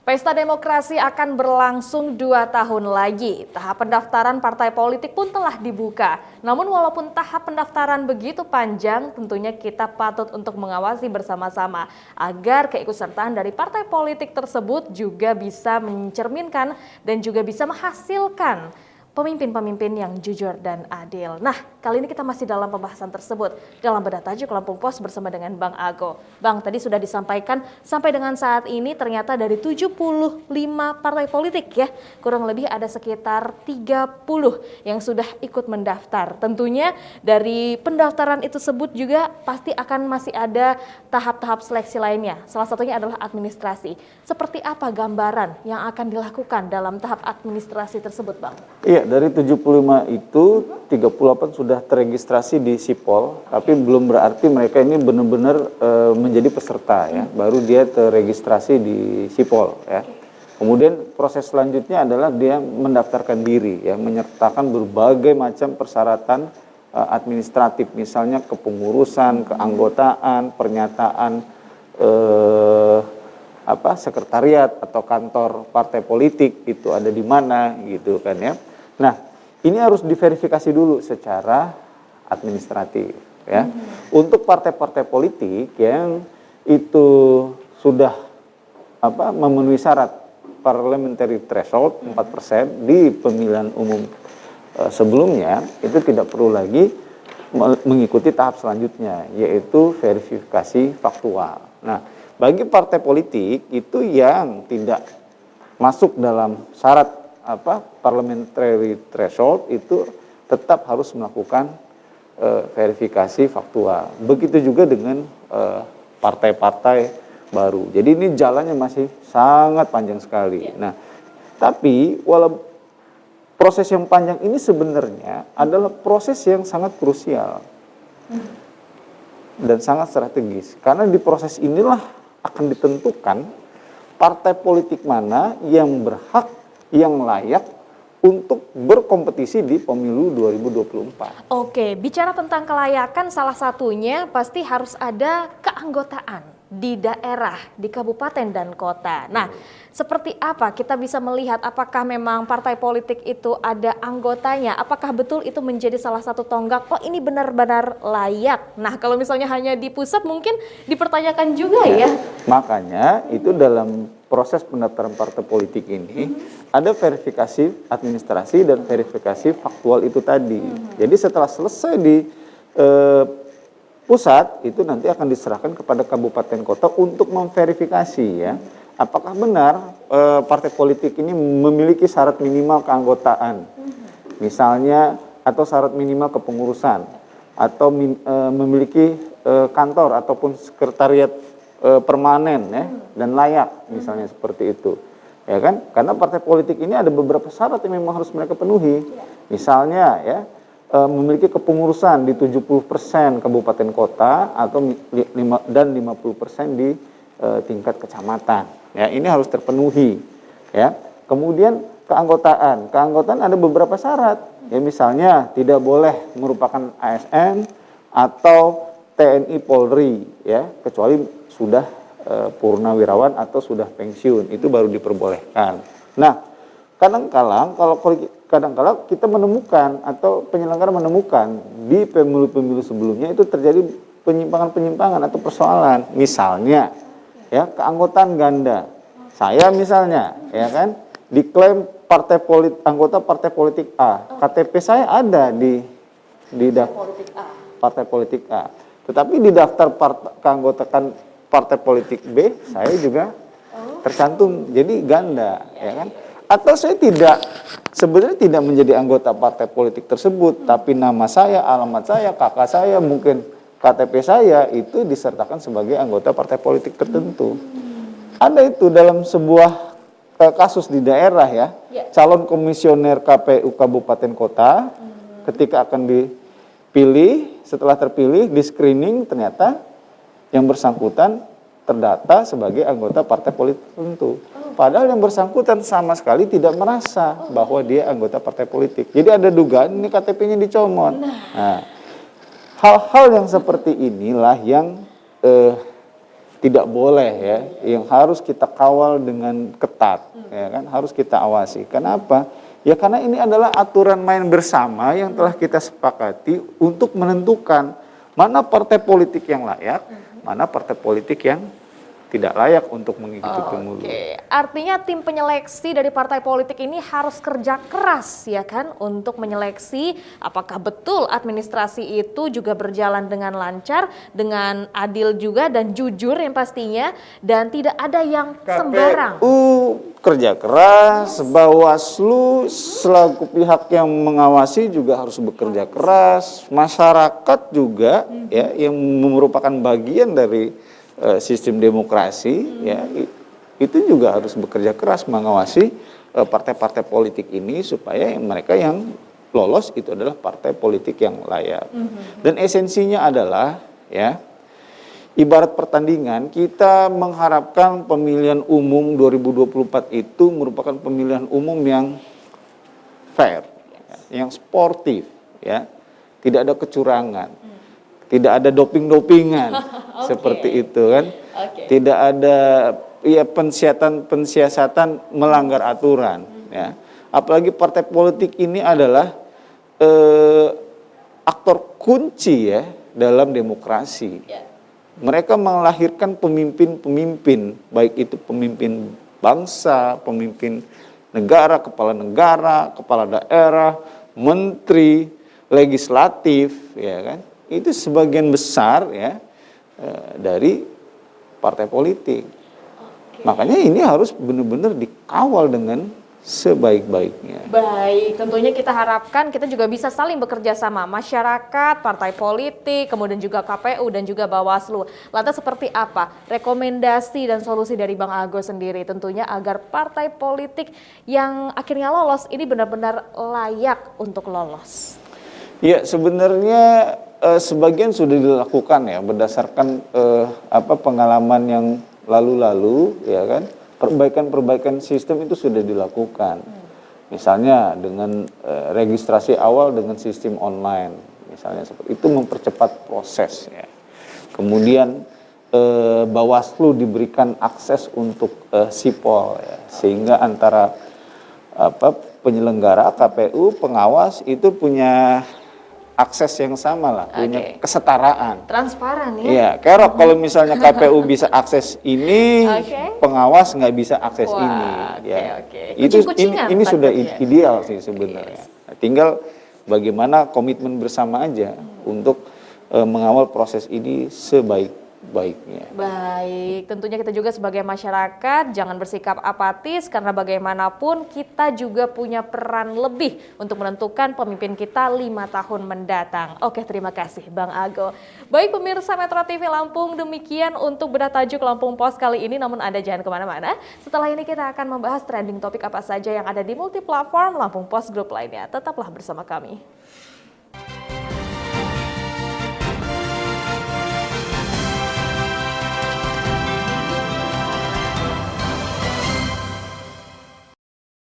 Pesta demokrasi akan berlangsung 2 tahun lagi. Tahap pendaftaran partai politik pun telah dibuka. Namun walaupun tahap pendaftaran begitu panjang, tentunya kita patut untuk mengawasi bersama-sama agar keikutsertaan dari partai politik tersebut juga bisa mencerminkan dan juga bisa menghasilkan pemimpin-pemimpin yang jujur dan adil. Nah, kali ini kita masih dalam pembahasan tersebut dalam Bedah Tajuk Lampung Pos bersama dengan Bang Ago. Bang, tadi sudah disampaikan sampai dengan saat ini ternyata dari 75 partai politik ya, kurang lebih ada sekitar 30 yang sudah ikut mendaftar. Tentunya dari pendaftaran itu tersebut juga pasti akan masih ada tahap-tahap seleksi lainnya. Salah satunya adalah administrasi. Seperti apa gambaran yang akan dilakukan dalam tahap administrasi tersebut, Bang? Iya, dari 75 itu 38 sudah teregistrasi di Sipol, tapi belum berarti mereka ini benar-benar menjadi peserta ya. Baru dia teregistrasi di Sipol ya. Kemudian proses selanjutnya adalah dia mendaftarkan diri ya, menyertakan berbagai macam persyaratan administratif, misalnya kepengurusan, keanggotaan, pernyataan sekretariat atau kantor partai politik itu ada di mana gitu kan ya. Nah, ini harus diverifikasi dulu secara administratif ya. Untuk partai-partai politik yang itu sudah memenuhi syarat parliamentary threshold 4% di pemilihan umum sebelumnya, itu tidak perlu lagi mengikuti tahap selanjutnya, yaitu verifikasi faktual. Nah, bagi partai politik itu yang tidak masuk dalam syarat parliamentary threshold itu tetap harus melakukan verifikasi faktual. Begitu juga dengan partai-partai baru. Jadi ini jalannya masih sangat panjang sekali. Nah, tapi walau proses yang panjang ini sebenarnya adalah proses yang sangat krusial dan sangat strategis. Karena di proses inilah akan ditentukan partai politik mana yang berhak, yang layak untuk berkompetisi di pemilu 2024. Oke, bicara tentang kelayakan, salah satunya pasti harus ada keanggotaan di daerah, di kabupaten dan kota. Nah, seperti apa kita bisa melihat apakah memang partai politik itu ada anggotanya? Apakah betul itu menjadi salah satu tonggak, oh ini benar-benar layak? Nah, kalau misalnya hanya di pusat mungkin dipertanyakan juga ya. Makanya itu dalam proses pendaftaran partai politik ini ada verifikasi administrasi dan verifikasi faktual itu tadi. Jadi setelah selesai di pusat itu nanti akan diserahkan kepada kabupaten kota untuk memverifikasi ya, apakah benar partai politik ini memiliki syarat minimal keanggotaan, misalnya atau syarat minimal kepengurusan, atau memiliki kantor ataupun sekretariat permanen ya, dan layak misalnya seperti itu ya kan, karena partai politik ini ada beberapa syarat yang memang harus mereka penuhi, misalnya ya memiliki kepengurusan di 70% kabupaten kota atau dan 50% di tingkat kecamatan ya, ini harus terpenuhi ya. Kemudian keanggotaan ada beberapa syarat ya, misalnya tidak boleh merupakan ASN atau TNI Polri ya, kecuali sudah purnawirawan atau sudah pensiun, itu baru diperbolehkan. Nah, kadang-kadang kita menemukan atau penyelenggara menemukan di pemilu-pemilu sebelumnya itu terjadi penyimpangan-penyimpangan atau persoalan. Misalnya ya, keanggotaan ganda. Saya misalnya ya kan diklaim anggota partai politik A. KTP saya ada di partai politik A. Tetapi di daftar keanggotaan partai politik B saya juga tercantum jadi ganda ya kan. Atau saya sebenarnya tidak menjadi anggota partai politik tersebut, tapi nama saya, alamat saya, kakak saya, mungkin KTP saya itu disertakan sebagai anggota partai politik tertentu. Ada itu dalam sebuah kasus di daerah ya, calon komisioner KPU kabupaten kota ketika akan dipilih, setelah terpilih di screening ternyata yang bersangkutan terdata sebagai anggota partai politik tertentu. Padahal yang bersangkutan sama sekali tidak merasa bahwa dia anggota partai politik. Jadi ada dugaan ini KTP-nya dicomot. Nah, hal-hal yang seperti inilah yang tidak boleh ya, yang harus kita kawal dengan ketat, ya kan, harus kita awasi. Kenapa? Ya karena ini adalah aturan main bersama yang telah kita sepakati untuk menentukan mana partai politik yang layak, mana partai politik yang tidak layak untuk mengikuti pemilu. Oke, artinya tim penyeleksi dari partai politik ini harus kerja keras ya kan untuk menyeleksi apakah betul administrasi itu juga berjalan dengan lancar, dengan adil juga dan jujur yang pastinya dan tidak ada yang sembarang. KPU kerja keras, Bawaslu selaku pihak yang mengawasi juga harus bekerja keras, masyarakat juga ya yang merupakan bagian dari sistem demokrasi ya itu juga harus bekerja keras mengawasi partai-partai politik ini supaya mereka yang lolos itu adalah partai politik yang layak. Dan esensinya adalah ya ibarat pertandingan kita mengharapkan pemilihan umum 2024 itu merupakan pemilihan umum yang fair, yang sportif ya. Tidak ada kecurangan. Tidak ada doping-dopingan seperti itu kan. Tidak ada ya pensiasatan melanggar aturan ya. Apalagi partai politik ini adalah aktor kunci ya dalam demokrasi. Mereka melahirkan pemimpin-pemimpin, baik itu pemimpin bangsa, pemimpin negara, kepala daerah, menteri, legislatif ya kan. Itu sebagian besar ya dari partai politik. Makanya ini harus benar-benar dikawal dengan sebaik-baiknya. Baik, tentunya kita harapkan kita juga bisa saling bekerja sama, masyarakat, partai politik, kemudian juga KPU dan juga Bawaslu. Lantas seperti apa rekomendasi dan solusi dari Bang Agus sendiri tentunya agar partai politik yang akhirnya lolos ini benar-benar layak untuk lolos? Ya, sebenarnya sebagian sudah dilakukan ya berdasarkan pengalaman yang lalu-lalu ya kan. Perbaikan-perbaikan sistem itu sudah dilakukan. Misalnya dengan registrasi awal dengan sistem online, misalnya seperti itu mempercepat proses ya. Kemudian Bawaslu diberikan akses untuk sipol ya, sehingga antara penyelenggara KPU, pengawas itu punya akses yang sama lah, punya kesetaraan. Transparan ya? Iya, kerok kalau misalnya KPU bisa akses ini, pengawas nggak bisa akses ini. Ya, itu ini sudah ideal sih sebenarnya. Tinggal bagaimana komitmen bersama aja untuk mengawal proses ini sebaik-baiknya. Baik, tentunya kita juga sebagai masyarakat jangan bersikap apatis karena bagaimanapun kita juga punya peran lebih untuk menentukan pemimpin kita 5 tahun mendatang. Oke, terima kasih Bang Ago. Baik pemirsa Metro TV Lampung, demikian untuk bedah tajuk Lampung Pos kali ini, namun Anda jangan kemana-mana. Setelah ini kita akan membahas trending topik apa saja yang ada di multi platform Lampung Pos Group lainnya. Tetaplah bersama kami.